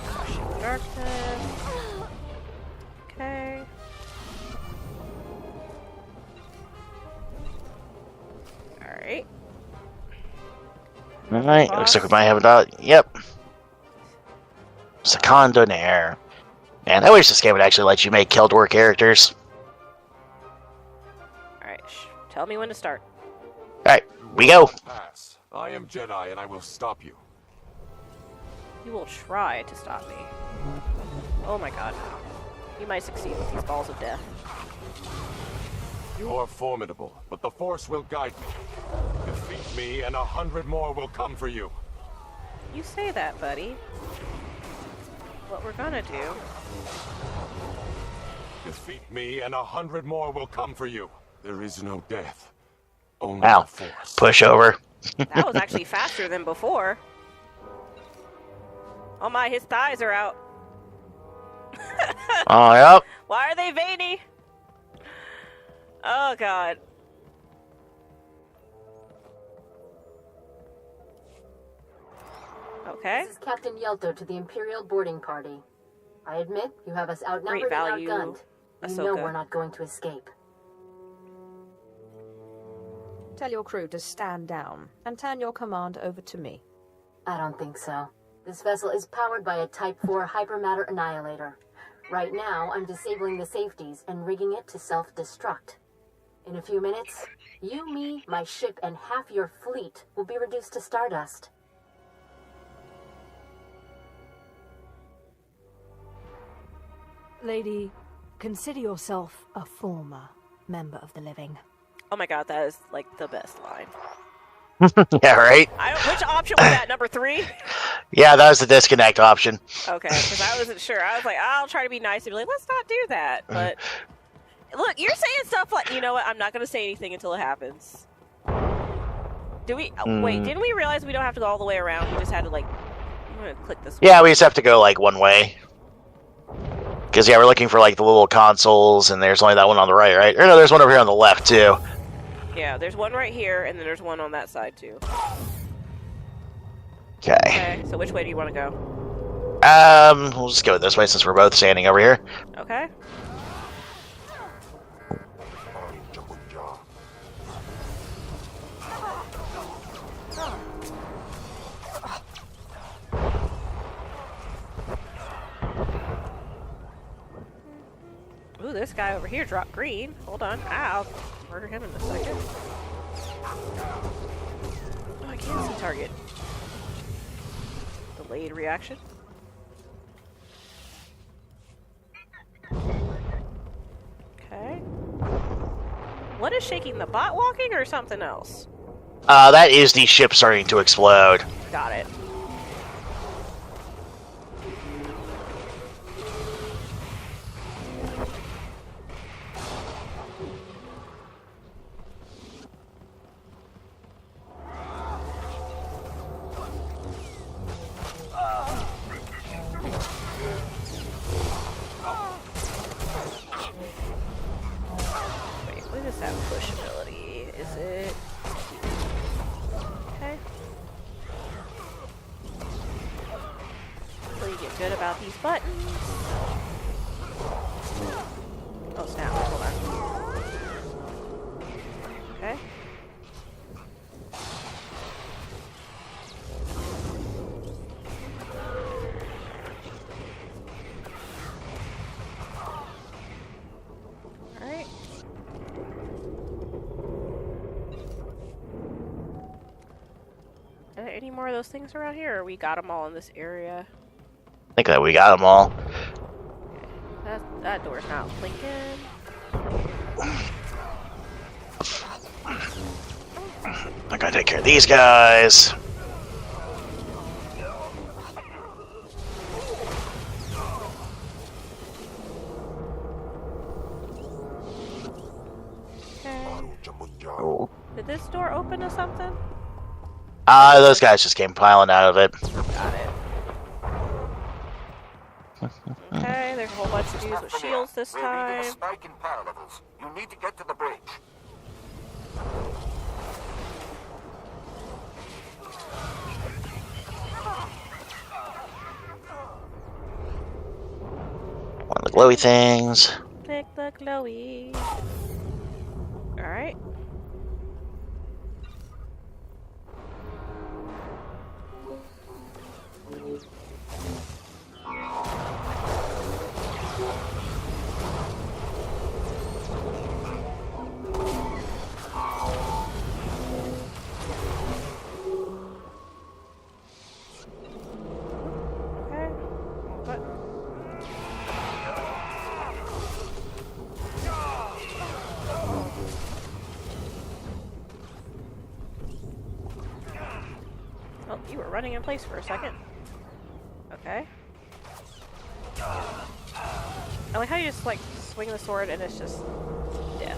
A: Crushing darkness. Okay. Alright.
B: Alright, looks like we might have it out. Yep. Second Donaire. Man, I wish this game would actually let you make Keldor characters.
A: Alright, tell me when to start.
B: Alright, we go.
H: Pass. I am Jedi and I will stop you.
A: You will try to stop me. Oh my god. You might succeed with these balls of death.
H: You are formidable, but the Force will guide me. Defeat me and 100 more will come for you.
A: You say that, buddy. What we're gonna do...
H: Defeat me and 100 more will come for you. There is no death. Only
B: Wow.
H: the Force.
B: Push over.
A: That was actually faster than before. Oh my, his thighs are out.
B: Oh, yep.
A: Why are they veiny? Oh god. Okay.
I: This is Captain Yelto to the Imperial boarding party. I admit, you have us outnumbered
A: Great
I: and
A: value,
I: outgunned. You know
A: Ahsoka.
I: we're not going to escape.
C: Tell your crew to stand down and turn your command over to me.
I: I don't think so. This vessel is powered by a Type 4 hypermatter annihilator. Right now, I'm disabling the safeties and rigging it to self-destruct. In a few minutes, you, me, my ship, and half your fleet will be reduced to stardust.
C: Lady, consider yourself a former member of the living.
A: Oh my god, that is like the best line.
B: Yeah, right?
A: Which option was that? Number 3?
B: Yeah, that was the disconnect option.
A: Okay, because I wasn't sure. I was like, I'll try to be nice and be like, let's not do that. But look, you're saying stuff like, you know what? I'm not going to say anything until it happens. Do we? Wait, didn't we realize we don't have to go all the way around? We just had to like, I'm going to click this.
B: Yeah, we just have to go like one way. Because yeah, we're looking for like the little consoles, and there's only that one on the right, right? Or no, there's one over here on the left too.
A: Yeah, there's one right here, and then there's one on that side too.
B: Okay.
A: Okay, so which way do you want to go?
B: We'll just go this way since we're both standing over here.
A: Okay. Ooh, this guy over here dropped green. Hold on. I'll murder him in a second. Oh, I can't see target. Delayed reaction. Okay. What is shaking? The bot walking or something else?
B: That is the ship starting to explode.
A: Got it. Wait, what is that push ability? Is it... Okay. Really get good about these buttons. Oh snap, hold on. Okay. Alright. Are there any more of those things around here, or we got them all in this area?
B: I think that we got them all.
A: That door's not blinking.
B: I gotta take care of these guys.
A: Okay.
B: Oh.
A: Did this door open to something?
B: Those guys just came piling out of it.
A: Got it. Okay, there's a whole bunch of dudes with shields this
F: We're reading a
A: time.
F: spike in power levels. You need to get to the bridge.
B: One of the glowy things.
A: Pick the glowy. Alright. Okay. What? Oh, you were running in place for a second. Okay. I like how you just like swing the sword and it's just death.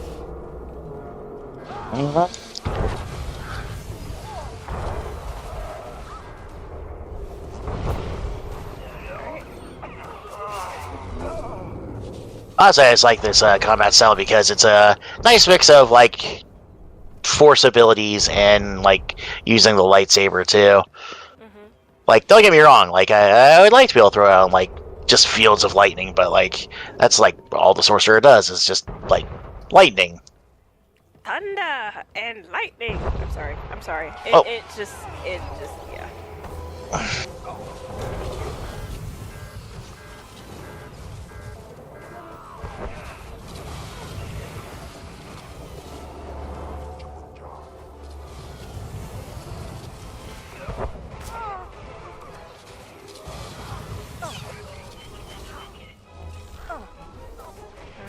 B: I'll say it's like this combat style because it's a nice mix of like force abilities and like using the lightsaber too. Like, don't get me wrong, like I would like to be able to throw out like just fields of lightning, but like that's like all the sorcerer does is just like lightning.
A: Thunder and lightning. I'm sorry. It just yeah.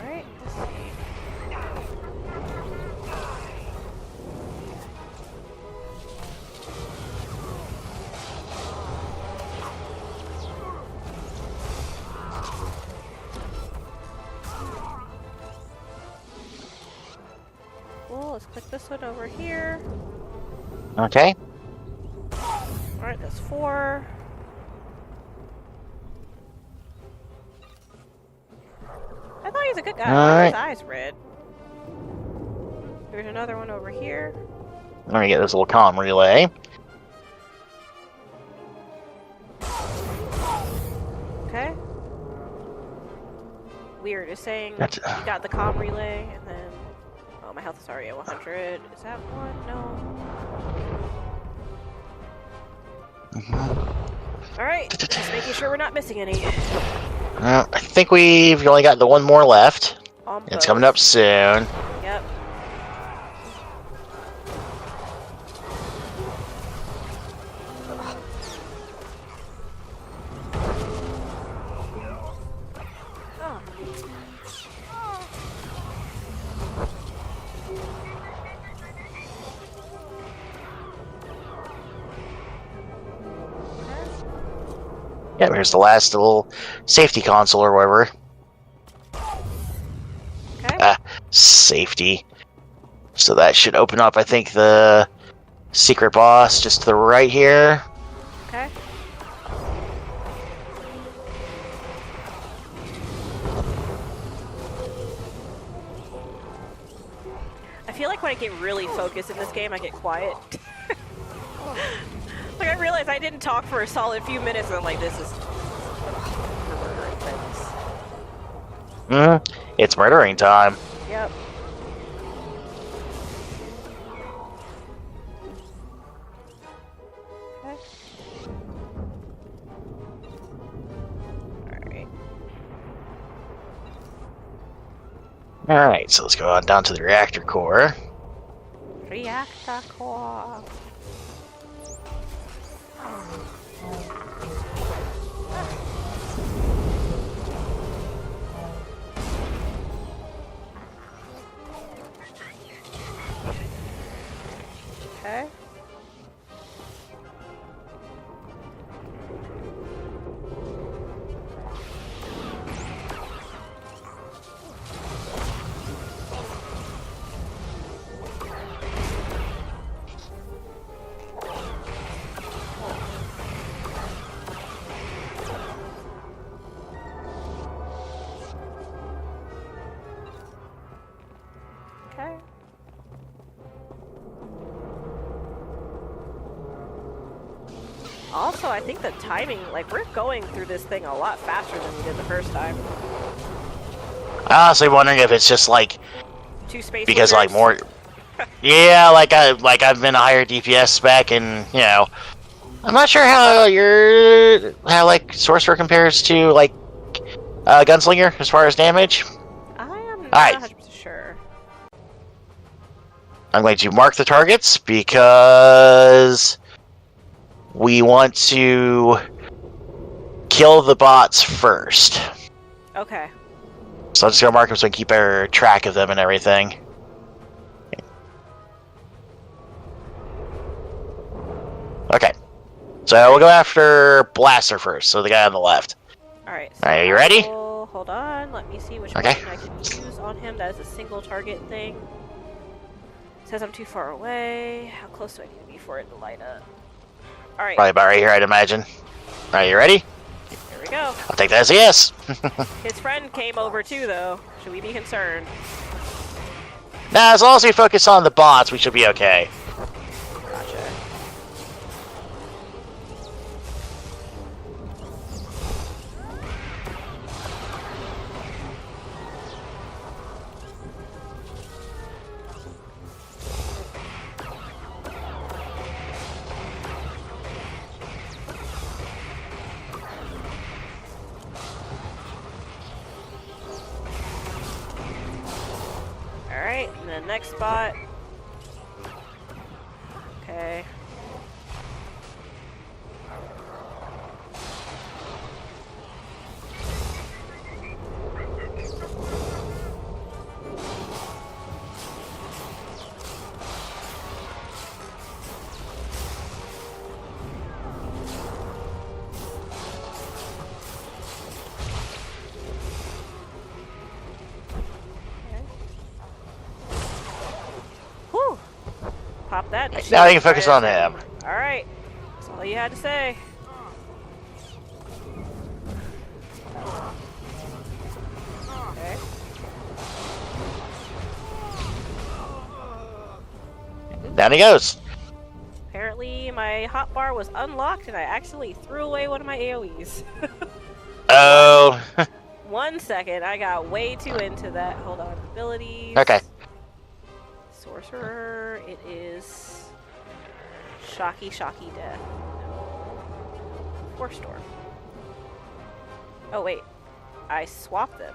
A: Alright, let's see. Cool, let's click this one over here.
B: Okay.
A: Alright, that's 4. I thought he was a good guy. Why are his eyes red? There's another one over here.
B: Let me get this little comm relay.
A: Okay. Weird. It's saying
B: That's-
A: you got the comm relay, and then... Oh, my health is already at 100. Is that one? No. Alright, just making sure we're not missing any.
B: I think we've only got the one more left.
A: Almost.
B: It's coming up soon.
A: Yep.
B: Yeah, here's the last little safety console or whatever.
A: Okay.
B: Safety. So that should open up, I think, the secret boss just to the right here.
A: Okay. I feel like when I get really focused in this game, I get quiet. Like, I realized I didn't talk for a solid few minutes, and I'm like, this is...
B: It's murdering time.
A: Yep. Okay. Alright.
B: Alright, so let's go on down to the reactor core.
A: Reactor core. Okay. Okay. Also, I think the timing, like, we're going through this thing a lot faster than we did the first time.
B: I'm honestly wondering if it's just like
A: 2 space
B: because like
A: wizards.
B: more. Yeah, I've been a higher DPS spec, and you know, I'm not sure how like sorcerer compares to like gunslinger as far as damage.
A: I am not
B: Alright.
A: 100% sure.
B: I'm going to mark the targets because we want to kill the bots first.
A: Okay.
B: So I'm just gonna mark them so I can keep better track of them and everything. Okay. So we'll go after Blaster first, so the guy on the left.
A: Alright. So
B: Alright, are you ready?
A: Hold on. Let me see which
B: Okay.
A: button I can use on him. That is a single target thing. It says I'm too far away. How close do I need to be for it to light up? Alright.
B: Probably about right here, I'd imagine. Alright, you ready?
A: Here we go.
B: I'll take that as a yes.
A: His friend came over too, though. Should we be concerned?
B: Nah, as long as we focus on the bots, we should be okay.
A: Gotcha. Alright, and then next spot. Okay. Whew. Pop that.
B: Now you can focus on him.
A: Alright. That's all you had to say. Okay.
B: Down he goes.
A: Apparently my hotbar was unlocked and I accidentally threw away one of my AoEs.
B: Oh.
A: 1 second, I got way too into that. Hold on. Abilities.
B: Okay.
A: Sorcerer, it is Shocky Death. Force Storm. Oh wait, I swapped them.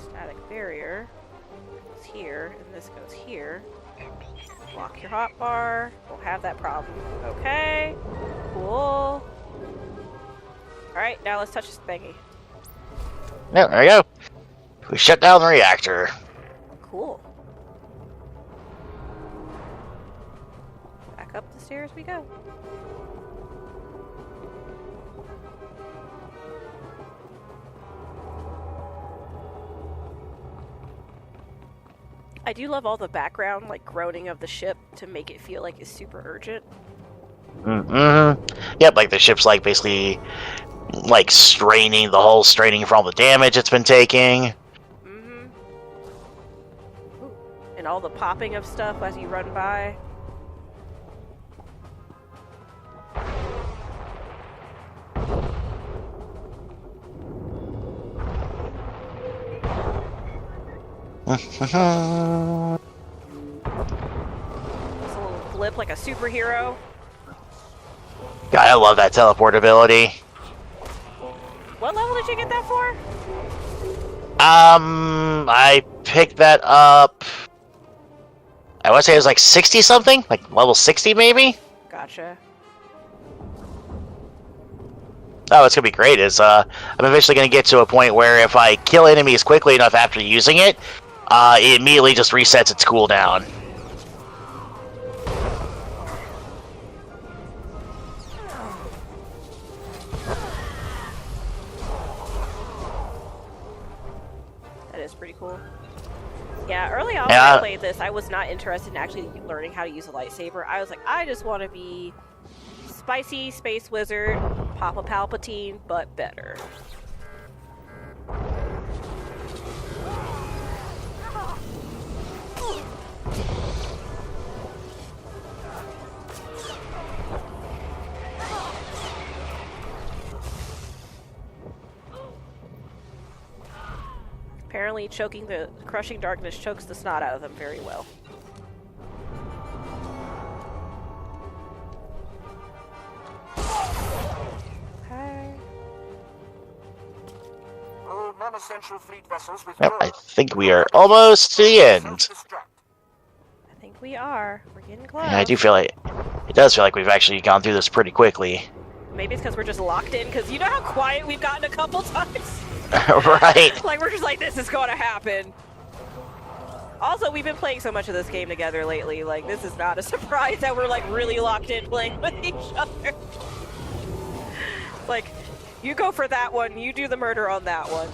A: Static Barrier goes here, and this goes here. Lock your hotbar. We'll have that problem. Okay. Cool. Alright, now let's touch this thingy.
B: Yeah, there we go. We shut down the reactor.
A: Cool. Back up the stairs we go. I do love all the background, like, groaning of the ship to make it feel like it's super urgent.
B: Mm-hmm. Yep, like the ship's like basically like straining from all the damage it's been taking.
A: Mm-hmm. Ooh. And all the popping of stuff as you run by. It's a little flip like a superhero.
B: God, I love that teleportability.
A: What level did you get that for?
B: I picked that up. I want to say it was like 60 something, like level 60 maybe.
A: Gotcha.
B: Oh, it's gonna be great. I'm eventually gonna get to a point where if I kill enemies quickly enough after using it, it immediately just resets its cooldown.
A: That is pretty cool. Yeah, early on when I played this, I was not interested in actually learning how to use a lightsaber. I was like, I just want to be spicy space wizard, Papa Palpatine, but better. Apparently, crushing darkness chokes the snot out of them very well. Okay.
F: All non-essential fleet vessels
B: Yep, I think we are almost to the end.
A: I think we are. We're getting close.
B: And I do feel like it does feel like we've actually gone through this pretty quickly.
A: Maybe it's because we're just locked in, because you know how quiet we've gotten a couple times?
B: Right.
A: Like, we're just like, this is going to happen. Also, we've been playing so much of this game together lately. Like, this is not a surprise that we're, like, really locked in playing with each other. Like, you go for that one, you do the murder on that one.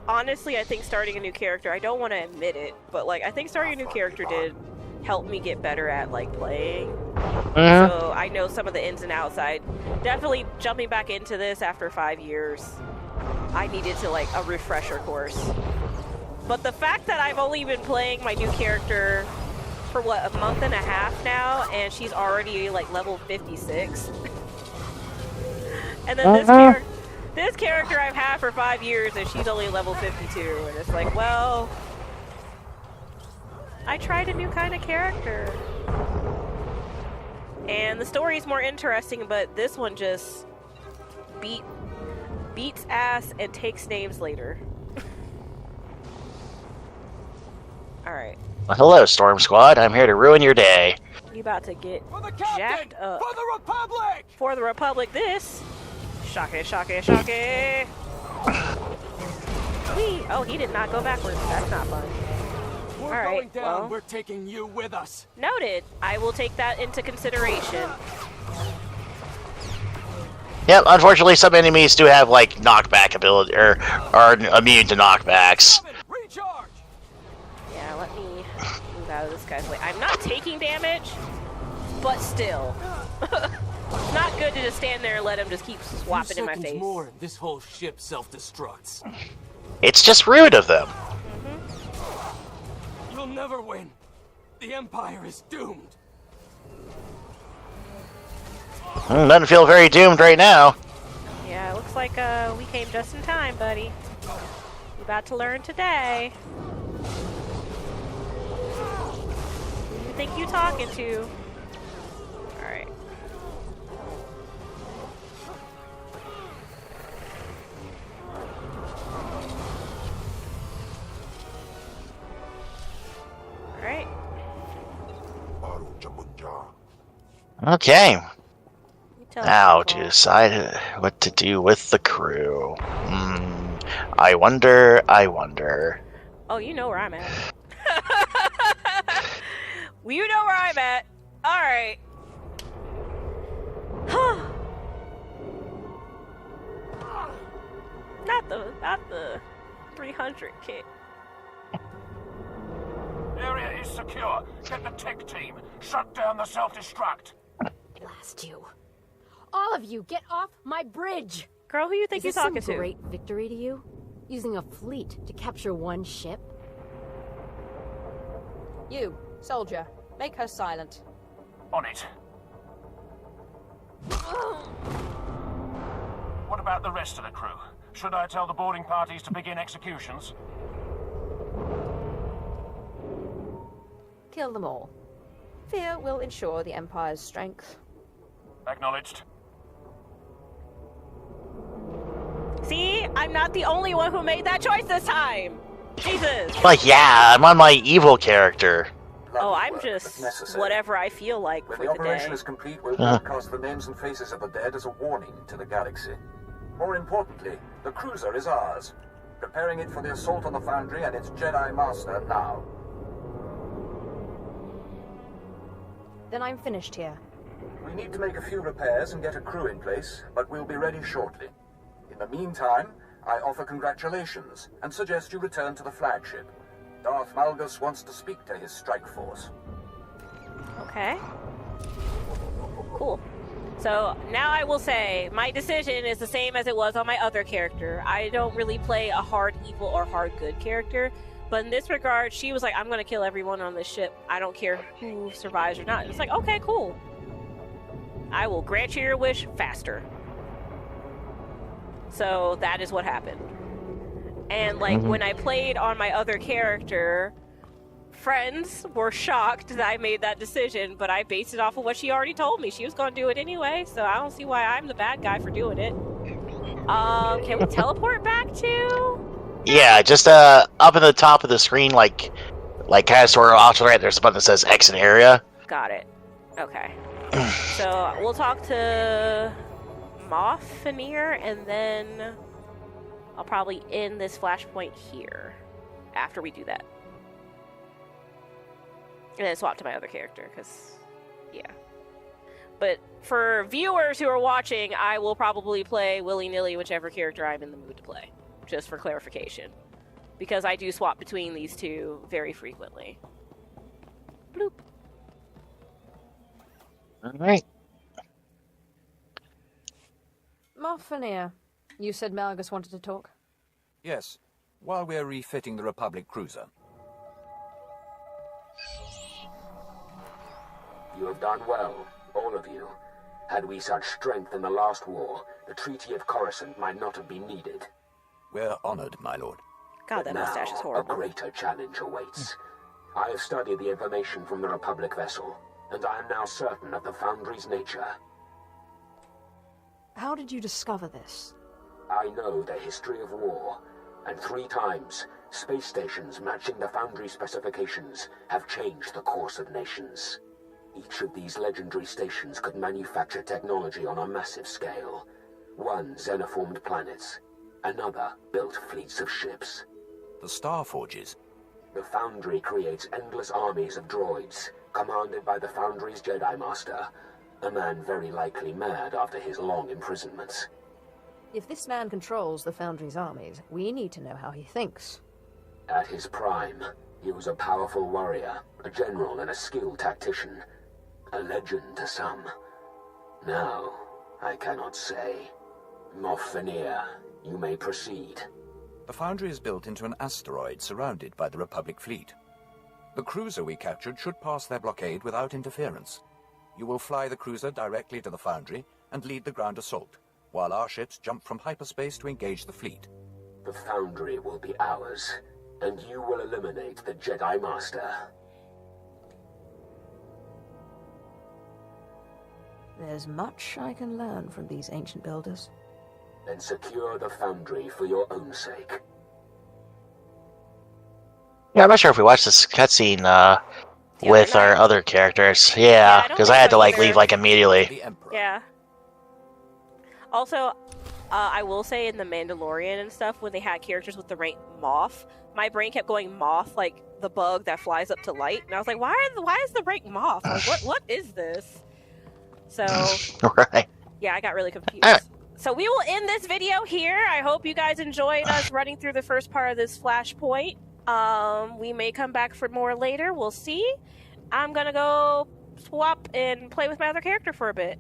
A: Honestly, I think starting a new character, I don't want to admit it, but, like, I think starting a new character did helped me get better at like playing.
B: Mhm.
A: So I know some of the ins and outs. I definitely jumping back into this after 5 years. I needed to like a refresher course. But the fact that I've only been playing my new character for what, a month and a half now, and she's already like level 56. And then this character I've had for 5 years, and she's only level 52, and it's like, well, I tried a new kind of character. And the story's more interesting, but this one just beats ass and takes names later. Alright.
B: Well, hello, Storm Squad. I'm here to ruin your day.
A: You about to get
F: For the captain!
A: jacked up.
F: For the Republic!
A: For the Republic, this. Shocking, shocking, shocking. Whee! Oh, he did not go backwards. That's not fun.
F: We're
A: All right,
F: going down.
A: well.
F: We're taking you with us.
A: Noted. I will take that into consideration.
B: Yep, unfortunately, some enemies do have, like, knockback ability, or are immune to knockbacks.
F: Recharge!
A: Yeah, let me move out of this guy's way. I'm not taking damage, but still. It's not good to just stand there and let him just keep swapping in my face.
J: More, and this whole ship self-destructs.
B: It's just rude of them.
J: You'll never win. The Empire is doomed.
B: Doesn't feel very doomed right now.
A: Yeah, it looks like we came just in time, buddy. You about to learn today. Who you think you talking to? Alright. Alright.
B: Okay.
A: Tell
B: Now
A: people.
B: to decide what to do with the crew. I wonder.
A: Oh, you know where I'm at. Well, you know where I'm at. Alright. Not the 300 kit.
H: Area is secure. Get the tech team. Shut down the self-destruct.
I: Blast you. All of you, get off my bridge!
A: Girl, who you think
I: Is
A: you're
I: this some
A: talking to?
I: great victory to you? Using a fleet to capture one ship?
C: You, soldier, make her silent.
H: On it. What about the rest of the crew? Should I tell the boarding parties to begin executions?
C: Kill them all. Fear will ensure the Empire's strength.
H: Acknowledged.
A: See? I'm not the only one who made that choice this time! Jesus!
B: Like, yeah, I'm on my evil character.
A: Oh, I'm just whatever I feel like
D: When
A: for
D: the
A: the
D: operation
A: day.
D: is complete, we'll broadcast the names and faces of the dead as a warning to the galaxy. More importantly, the cruiser is ours. Preparing it for the assault on the Foundry and its Jedi Master now.
C: Then I'm finished here.
D: We need to make a few repairs and get a crew in place, but we'll be ready shortly. In the meantime, I offer congratulations and suggest you return to the flagship. Darth Malgus wants to speak to his strike force.
A: Okay. Cool. So now I will say my decision is the same as it was on my other character. I don't really play a hard evil or hard good character, but in this regard, she was like, I'm going to kill everyone on this ship. I don't care who survives or not. And it's like, okay, cool. I will grant you your wish faster. So that is what happened. And like when I played on my other character, friends were shocked that I made that decision, but I based it off of what she already told me. She was going to do it anyway, so I don't see why I'm the bad guy for doing it. Can we teleport back to?
B: Yeah, just up in the top of the screen, like kind of sort of off to the right. There's a button that says exit area.
A: Got it. Okay. So we'll talk to Moff Veneer, and then I'll probably end this flashpoint here after we do that. And then swap to my other character, because, yeah. But for viewers who are watching, I will probably play willy-nilly whichever character I'm in the mood to play, just for clarification. Because I do swap between these two very frequently. Bloop.
B: All right.
C: Moffenir, you said Malgus wanted to talk?
F: Yes, while we're refitting the Republic cruiser.
D: You have done well, all of you. Had we such strength in the last war, the Treaty of Coruscant might not have been needed.
F: We're honored, my lord.
A: God, that
D: But
A: mustache is
D: now,
A: horrible.
D: a greater challenge awaits. I have studied the information from the Republic vessel, and I am now certain of the Foundry's nature.
C: How did you discover this?
D: I know the history of war, and 3 times, space stations matching the Foundry specifications have changed the course of nations. Each of these legendary stations could manufacture technology on a massive scale. One xenoformed planets, another built fleets of ships.
F: The Star Forges.
D: The Foundry creates endless armies of droids, commanded by the Foundry's Jedi Master, a man very likely mad after his long imprisonments.
C: If this man controls the Foundry's armies, we need to know how he thinks.
D: At his prime, he was a powerful warrior, a general and a skilled tactician. A legend to some. Now, I cannot say. Moffenir, you may proceed.
F: The Foundry is built into an asteroid surrounded by the Republic fleet. The cruiser we captured should pass their blockade without interference. You will fly the cruiser directly to the Foundry and lead the ground assault, while our ships jump from hyperspace to engage the fleet.
D: The Foundry will be ours, and you will eliminate the Jedi Master.
C: There's much I can learn from these ancient builders.
D: Then secure the Foundry for your own sake.
B: Yeah, I'm not sure if we watched this cutscene with our other characters.
A: I
B: Yeah,
A: don't
B: because
A: think
B: I had
A: so
B: to like
A: either.
B: leave like immediately.
F: The Emperor.
A: Yeah. Also, I will say in The Mandalorian and stuff, when they had characters with the rank Moth, my brain kept going Moth, like the bug that flies up to light, and I was like, why is the rank Moth? Like, what is this? So,
B: Right.
A: yeah, I got really confused.
B: Alright.
A: So we will end this video here. I hope you guys enjoyed us running through the first part of this flashpoint. We may come back for more later. We'll see. I'm gonna go swap and play with my other character for a bit.